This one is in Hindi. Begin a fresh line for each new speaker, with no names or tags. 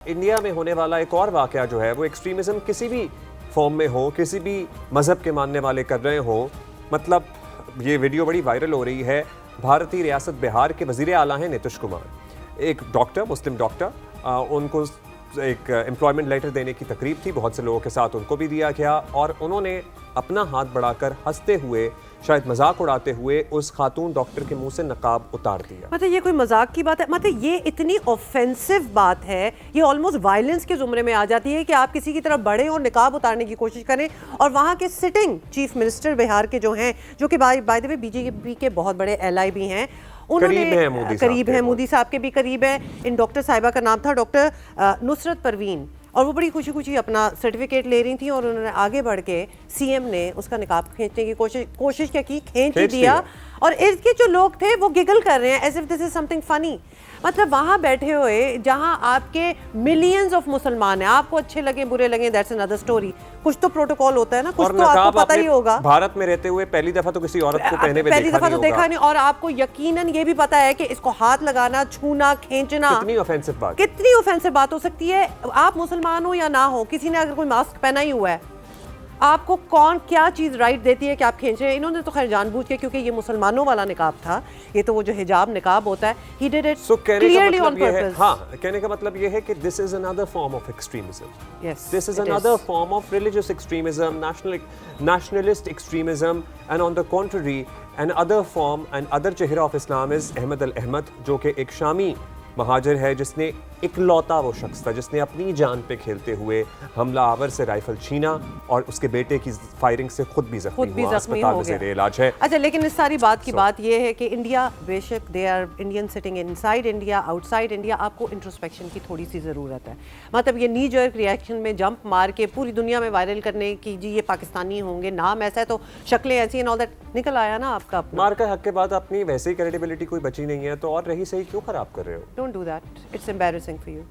इंडिया में होने वाला एक और वाकया जो है वो एक्सट्रीमिज्म किसी भी फॉर्म में हो, किसी भी मजहब के मानने वाले कर रहे हो, मतलब ये वीडियो बड़ी वायरल हो रही है। भारतीय रियासत बिहार के वजीर आला हैं नीतीश कुमार, एक डॉक्टर, मुस्लिम डॉक्टर, उनको एक एम्प्लॉयमेंट लेटर देने की तकरीब थी, बहुत से लोगों के साथ उनको भी दिया गया और उन्होंने अपना हाथ बढ़ाकर हंसते हुए, शायद मजाक उड़ाते हुए उस खातून डॉक्टर के मुंह से नकाब उतार दिया।
मतलब ये कोई मजाक की बात है? मतलब ये इतनी ऑफेंसिव बात है, ये ऑलमोस्ट वायलेंस के जुमरे में आ जाती है कि आप किसी की तरफ बढ़े और निकाब उतारने की कोशिश करें। और वहाँ के सिटिंग चीफ मिनिस्टर बिहार के जो हैं, जो कि बाय द वे बीजेपी के बहुत बड़े एलआई भी हैं, उन्होंने करीब है, मोदी साहब के भी करीब है। इन डॉक्टर साहिबा का नाम था डॉक्टर नुसरत परवीन, और वो बड़ी खुशी खुशी अपना सर्टिफिकेट ले रही थी और उन्होंने आगे बढ़ के सीएम ने उसका निकाब खींचने की कोशिश क्या की, खींच दिया। और इसके जो लोग थे वो गिगल कर रहे हैं as if this is something funny. मतलब वहाँ बैठे हुए जहाँ आपके मिलियंस ऑफ मुसलमान हैं, आपको अच्छे लगे बुरे लगे दैट्स अनदर स्टोरी, कुछ तो प्रोटोकॉल होता है ना, कुछ तो आपको पता ही होगा।
भारत में रहते हुए पहली दफा तो किसी औरत को पहने हुए
पहली दफा तो देखा नहीं, और आपको यकीनन ये भी पता है कि इसको हाथ लगाना, छूना, खींचना
कितनी
ऑफेंसिव बात हो सकती है। आप मुसलमान हो या ना हो, किसी ने अगर कोई मास्क पहना ही हुआ है, आपको कौन क्या चीज़ राइट देती है कि आप खींच रहे हैं? इन्होंने तो खैर जानबूझ के, क्योंकि ये मुसलमानों वाला निकाब था, ये तो वो जो हिजाब निकाब होता है, he did it clearly on purpose.
हाँ, कहने का मतलब ये है कि this is another form of extremism.
Yes,
this is another form of religious extremism, nationalist extremism, and on the contrary, another form and other चेहरा of Islam is अहमद अल अहमद, जो कि एक शामी महाजिर है, जिसने इकलौता वो शख्स था जिसने अपनी जान पे खेलते हुए हमला आवर से राइफल छीना और उसके बेटे की फायरिंग से खुद भी जख्मी हुआ, अस्पताल में ज़ेरे इलाज है।
अच्छा, लेकिन इस सारी बात की बात ये है कि इंडिया, बेशक they are Indian sitting inside India, outside India, आपको इंट्रोस्पेक्शन की थोड़ी सी ज़रूरत है। मतलब ये नी जर्क रिएक्शन में जंप मार के पूरी दुनिया में वायरल करने की, जी ये पाकिस्तानी होंगे, नाम ऐसा है तो शक्लें ऐसी एंड ऑल दैट, निकल आया ना आपका
मार का हक के बाद अपनी वैसे ही क्रेडिबिलिटी कोई बची नहीं है, तो और रही सही क्यों खराब कर रहे हो?
Don't do that, it's embarrassing for you.